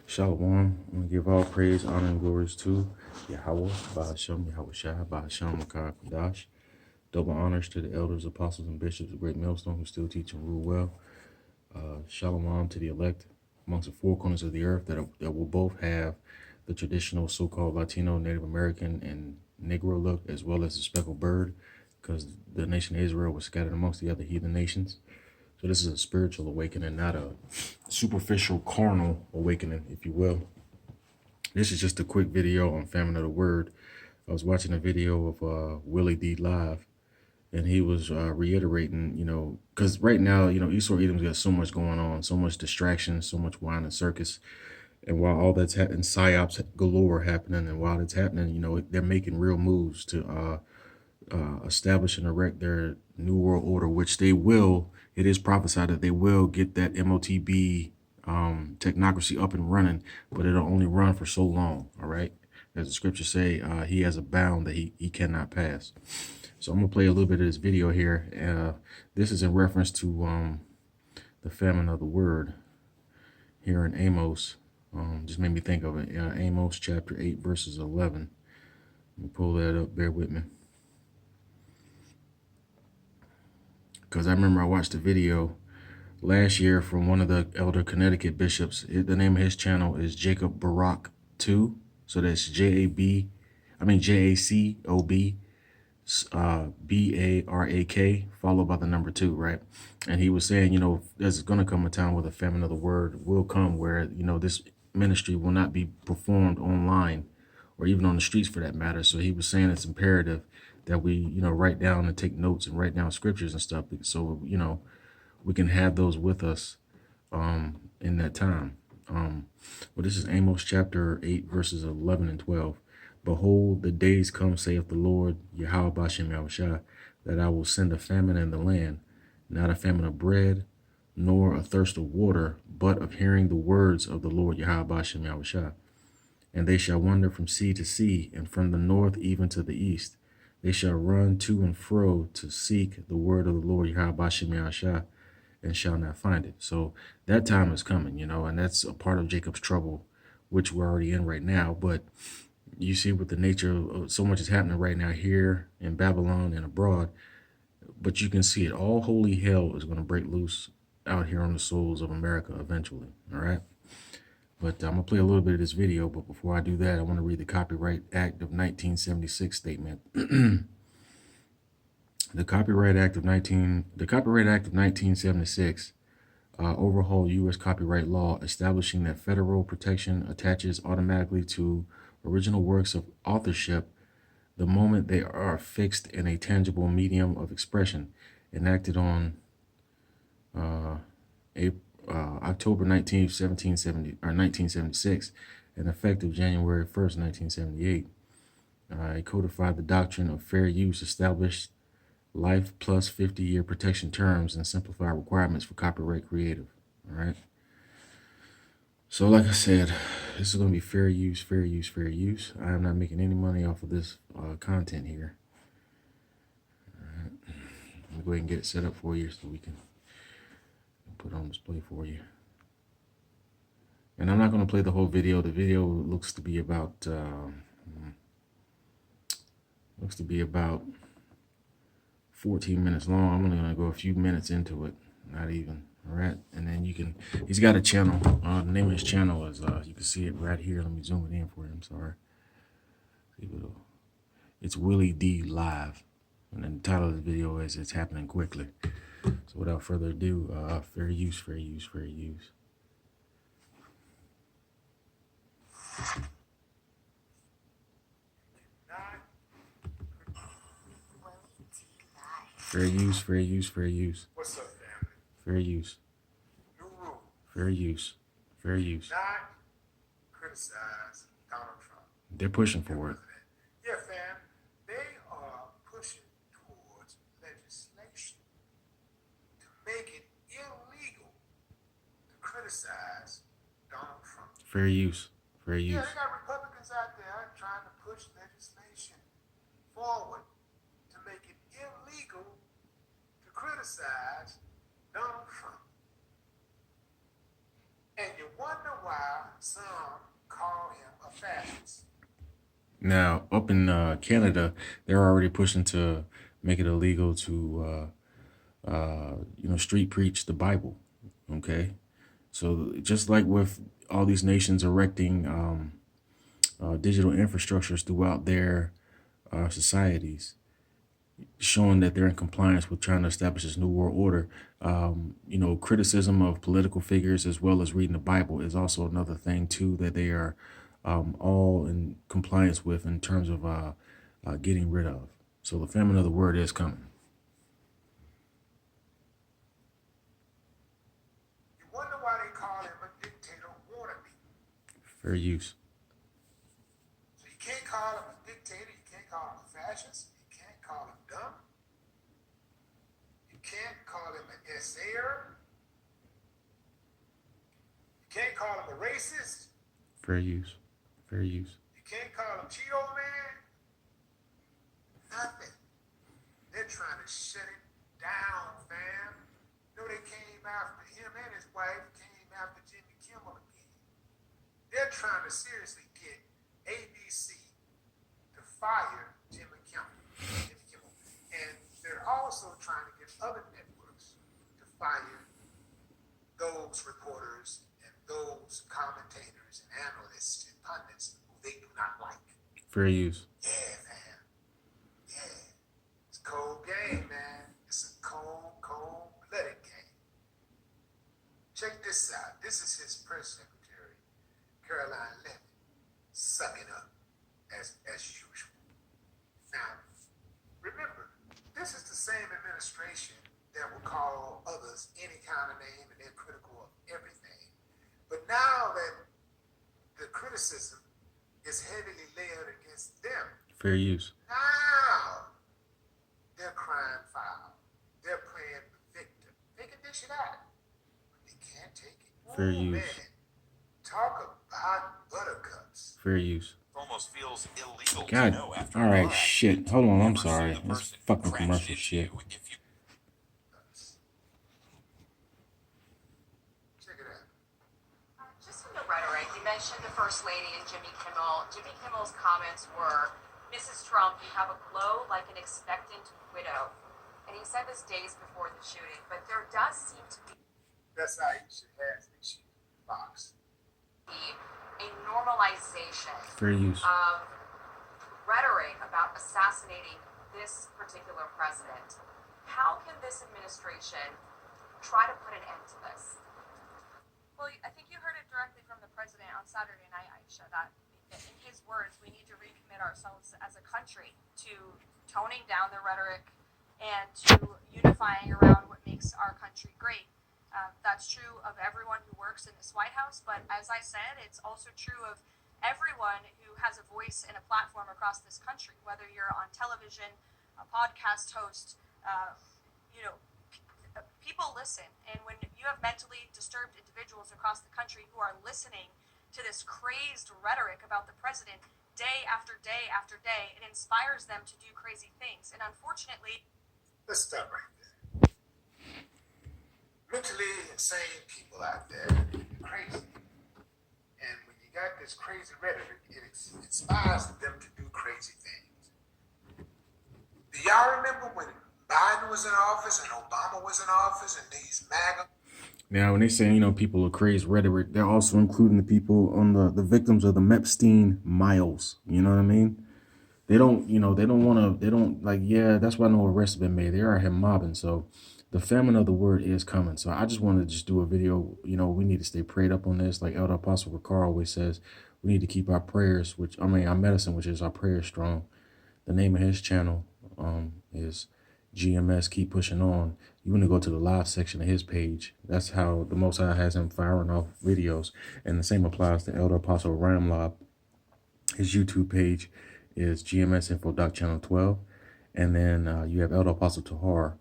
Shalom. I'm going to give all praise, honor, and glories to Yahweh, Bahashem, Yahweh Shai, Bahashem, Makar, Kadash. Double honors to the elders, apostles, and bishops of Great Millstone who still teach and rule well. Shalom to the elect amongst the four corners of the earth that will both have the traditional so-called Latino, Native American, and Negro look, as well as the speckled bird, because the nation of Israel was scattered amongst the other heathen nations. So this is a spiritual awakening, not a superficial carnal awakening, if you will. This is just a quick video on Famine of the Word. I was watching a video of Willie D Live, and he was reiterating, because right now, Esau Edom's got so much going on, so much distraction, so much wine and circus. And while all that's happening, psyops galore happening, and while it's happening, they're making real moves to establish and erect their new world order, which they will. It is prophesied that they will get that MOTB technocracy up and running, but it'll only run for so long. All right, as the scriptures say, he has a bound that he cannot pass. So I'm gonna play a little bit of this video here. This is in reference to the famine of the word here in Amos. Just made me think of it. Amos chapter 8 verses 11. Let me pull that up. Bear with me. Because I remember I watched a video last year from one of the elder Connecticut bishops. The name of his channel is Jacob Barak 2. So that's Jacob Barak, followed by the number 2, right? And he was saying, there's going to come a time where the famine of the word will come, where, this ministry will not be performed online or even on the streets for that matter. So he was saying it's imperative that we, write down and take notes and write down scriptures and stuff. So, we can have those with us in that time. Well, this is Amos chapter 8, verses 11 and 12. Behold, the days come, saith the Lord, Yahweh Bashem Yahushua, that I will send a famine in the land, not a famine of bread, nor a thirst of water, but of hearing the words of the Lord Yahweh Bashem Yahushua. And they shall wander from sea to sea, and from the north even to the east. They shall run to and fro to seek the word of the Lord Yahweh Bashem Yahushua, and shall not find it. So that time is coming, and that's a part of Jacob's trouble, which we're already in right now. But you see with the nature of so much is happening right now here in Babylon and abroad, but you can see it. All holy hell is going to break loose out here on the souls of America eventually. All right. But I'm going to play a little bit of this video. But before I do that, I want to read the Copyright Act of 1976 statement. The Copyright Act of 1976 overhauled U.S. copyright law, establishing that federal protection attaches automatically to original works of authorship the moment they are fixed in a tangible medium of expression, enacted on October 19th, 1976, and effective January 1st, 1978. It codified the doctrine of fair use, established life plus 50-year protection terms, and simplified requirements for copyright creative. All right. So like I said, this is going to be fair use, fair use, fair use. I am not making any money off of this content here. All right. Let me go ahead and get it set up for you so we can put it on display for you. And I'm not going to play the whole video. The video looks to be about 14 minutes long. I'm only going to go a few minutes into it, not even. All right, and then he's got a channel. The name of his channel is, you can see it right here. Let me zoom it in for you. I'm sorry. It's Willie D Live. And then the title of the video is It's Happening Quickly. So without further ado, fair use, fair use, fair use. Fair use, fair use, fair use. What's up, family? Fair use. New rule. Fair use. Fair use. Not criticize Donald Trump. They're pushing for it. Yeah, fam. They are pushing towards legislation to make it illegal to criticize Donald Trump. Fair use. Fair use. Yeah, they got Republicans out there trying to push legislation forward to make it illegal to criticize Donald Trump. And you wonder why some call him a fascist. Now, up in Canada, they're already pushing to make it illegal to, street preach the Bible. Okay, so just like with all these nations erecting digital infrastructures throughout their societies, showing that they're in compliance with trying to establish this new world order. Criticism of political figures as well as reading the Bible is also another thing too that they are all in compliance with in terms of getting rid of. So the famine of the word is coming. You wonder why they call him a dictator wannabe. Fair use. So you can't call him a dictator, you can't call him a fascist, you can't call him dumb, you can't call him an essayer, you can't call him a racist. Fair use. Fair use. You can't call him Cheeto Man. Nothing. They're trying to shut it down, fam. You know they came after him and his wife, came after Jimmy Kimmel again. They're trying to seriously get ABC to fire Jimmy Kimmel. And they're also trying to get other networks to fire those reporters and those commentators and analysts and pundits who they do not like. Fair use. Yeah, man. Yeah. It's a cold game, man. It's a cold-blooded game. Check this out. This is his press secretary, Caroline Levin, sucking up as usual. Now, remember, this is the same administration that will call others any kind of name and they're critical of everything. But now that the criticism is heavily layered against them, Fair use. now they're crying foul. They're playing the victim. They can dish it out, but they can't take it. Fair Ooh, use. man. Talk about buttercups. Fair use. Almost feels illegal God. to know after All a right. car Shit. accident Hold on. I'm never see sorry. the This person who fucking crashed commercial into shit. you if you Check it out. Just in the rhetoric, you mentioned the First Lady and Jimmy Kimmel. Jimmy Kimmel's comments were, Mrs. Trump, you have a glow like an expectant widow. And he said this days before the shooting, but there does seem to be That's how you should have this shit. Box. a normalization Fair use. of rhetoric about assassinating this particular president. How can this administration try to put an end to this? Well, I think you heard it directly from the president on Saturday night, Aisha, that in his words, we need to recommit ourselves as a country to toning down the rhetoric and to unifying around what makes our country great. That's true of everyone who works in this White House, but as I said, it's also true of everyone who has a voice and a platform across this country, whether you're on television, a podcast host, people listen. And when you have mentally disturbed individuals across the country who are listening to this crazed rhetoric about the president day after day after day, it inspires them to do crazy things. And unfortunately, Let's stop right there. Mentally insane people out there, crazy. And when you got this crazy rhetoric, it inspires them to do crazy things. Do y'all remember when Biden was in office and Obama was in office and these MAGA? Now, when they say, people are crazy rhetoric, they're also including the people on the victims of the Epstein miles. You know what I mean? They don't, that's why no arrests have been made. They are here mobbing. So the famine of the word is coming. So I just wanted to just do a video. We need to stay prayed up on this. Like Elder Apostle Ricard always says, we need to keep our prayers, our medicine, which is our prayers, strong. The name of his channel is GMS Keep Pushing On. You want to go to the live section of his page. That's how the Most High has him firing off videos. And the same applies to Elder Apostle Ramlob. His YouTube page is GMS Info Doc Channel 12. And then you have Elder Apostle Tahar.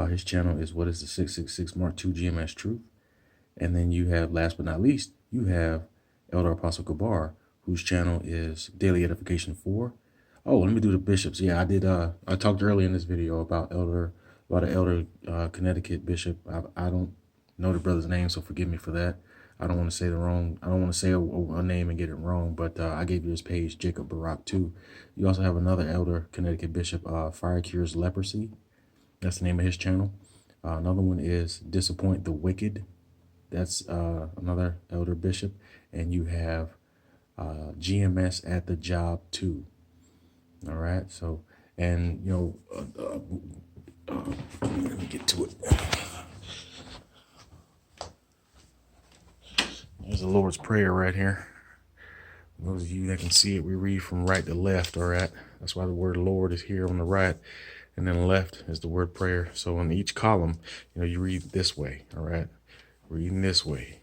His channel is What is the 666 Mark II GMS Truth. And then you have, last but not least, you have Elder Apostle Gabar, whose channel is Daily Edification 4. Oh, let me do the bishops. Yeah, I did. I talked earlier in this video about an elder Connecticut bishop. I don't know the brother's name, so forgive me for that. I don't want to say the wrong. I don't want to say a name and get it wrong. But I gave you his page, Jacob Barak 2. You also have another elder, Connecticut Bishop, Fire Cures Leprosy. That's the name of his channel. Another one is Disappoint the Wicked. That's another elder bishop. And you have GMS at the Job 2. All right. So, and you know, let me get to it. There's the Lord's Prayer right here. Those of you that can see it, we read from right to left, all right? That's why the word Lord is here on the right, and then left is the word prayer. So in each column, you know, you read this way, all right? Reading this way.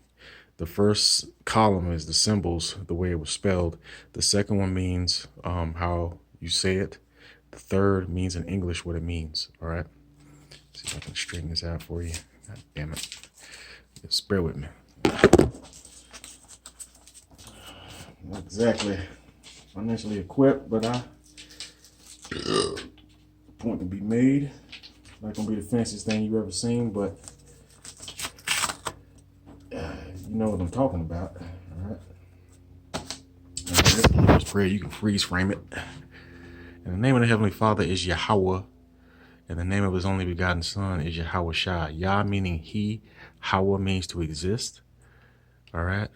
The first column is the symbols, the way it was spelled. The second one means how you say it. The third means in English what it means, all right? See if I can straighten this out for you. God damn it. Just bear with me. Not exactly financially equipped, but point to be made. Not gonna be the fanciest thing you ever seen, but you know what I'm talking about. All right. That's the Lord's Prayer. You can freeze frame it. And the name of the Heavenly Father is Yahweh, and the name of His only begotten Son is Yahweh Shai. Yah meaning He, Hawa means to exist. All right.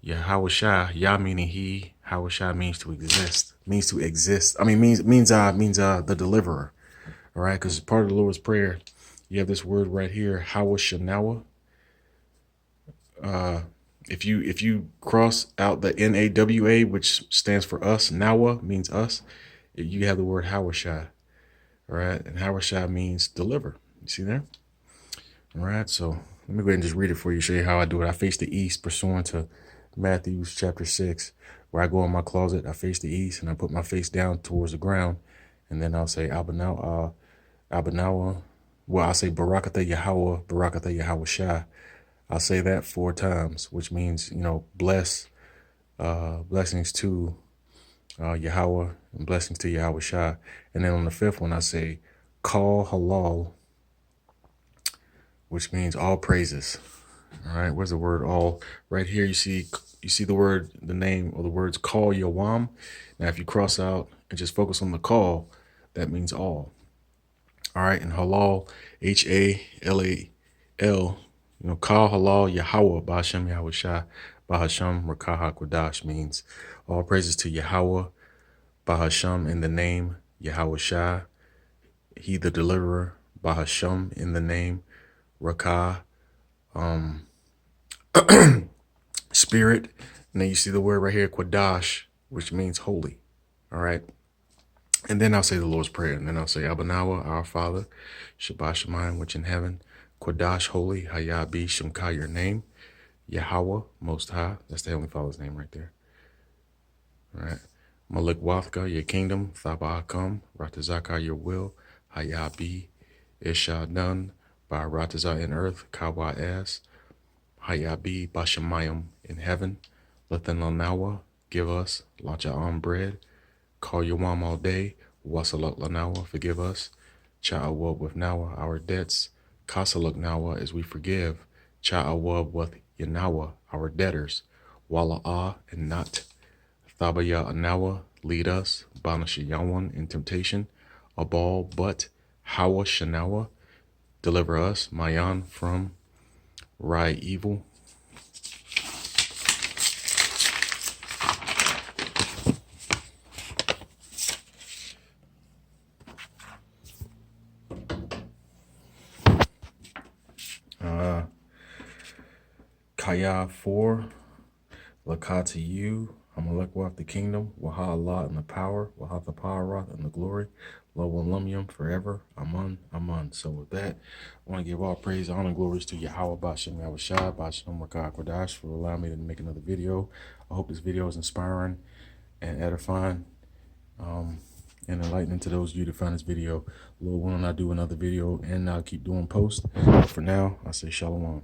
Yahweh Shai, Yah meaning He, Yahweh Shai means to exist. Means to exist. I mean, means the deliverer. All right, because part of the Lord's Prayer, you have this word right here, Hawa Shanawa. If you cross out the NAWA, which stands for us, Nawa means us, you have the word Hawa Shai. All right, and Hawa Shai means deliver. You see there? All right, so let me go ahead and just read it for you, show you how I do it. I face the east, pursuant to Matthew chapter 6, where I go in my closet, I face the east, and I put my face down towards the ground, and then I'll say Abanawa. Well, I'll say Barakatha Yahweh, Barakatha Yahweh Shai. I'll say that 4 times, which means, you know, blessings to Yahweh and blessings to Yahweh Shai. And then on the 5th one, I say Call Halal, which means all praises. All right, where's the word all? Right here, you see the word, the name, or the words call Yawam. Now, if you cross out and just focus on the call, that means all. All right, and halal, Halal, you know, call halal Yahweh, Ba'ashem Yahweh Shai, Ba'ashem Rakaha Kodash means all praises to Yahweh, Ba'ashem in the name, Yahweh Shai, He the deliverer, Ba'ashem in the name, Rakah, spirit. And then you see the word right here, Kodash, which means holy. All right. And then I'll say the Lord's Prayer. And then I'll say, Abanawa, our Father, Shabbat Shemayim, which in heaven, Kodash, holy, Hayabi, Shemka, your name, Yahweh, most high. That's the Heavenly Father's name right there. All right. Malik Wathka, your kingdom, Thaba Akam, Ratazaka, your will, Hayabi, Ishadan, by Rataza in earth, Kawa as, Hayabi, Bashamayim in heaven, Lathan Lanawa, give us, Lacha bread, call Yawam all day, Wasalak Lanawa, forgive us, Cha'awab with Nawa, our debts, Kasaluk Nawa, as we forgive, Cha'awab with Yanawa, our debtors, Wala'ah and not, Thabaya Anawa, lead us, Banashayawan in temptation, Abal, but, Hawa Shanawa, deliver us, Mayan, from Rai evil. Kaya 4, Lakah to you, Amalekwath the kingdom, Waha Allah and the power, Waha the power and the glory, Lo Lumyum forever, Aman, Aman. So with that, I want to give all praise, honor, and glories to Yahweh, Bashem, Yahweh Shai, Bashem, Rakah, Kodash, for allowing me to make another video. I hope this video is inspiring and edifying and enlightening to those of you that find this video. Lord willing, I'll do another video and I'll keep doing posts. But for now, I say shalom.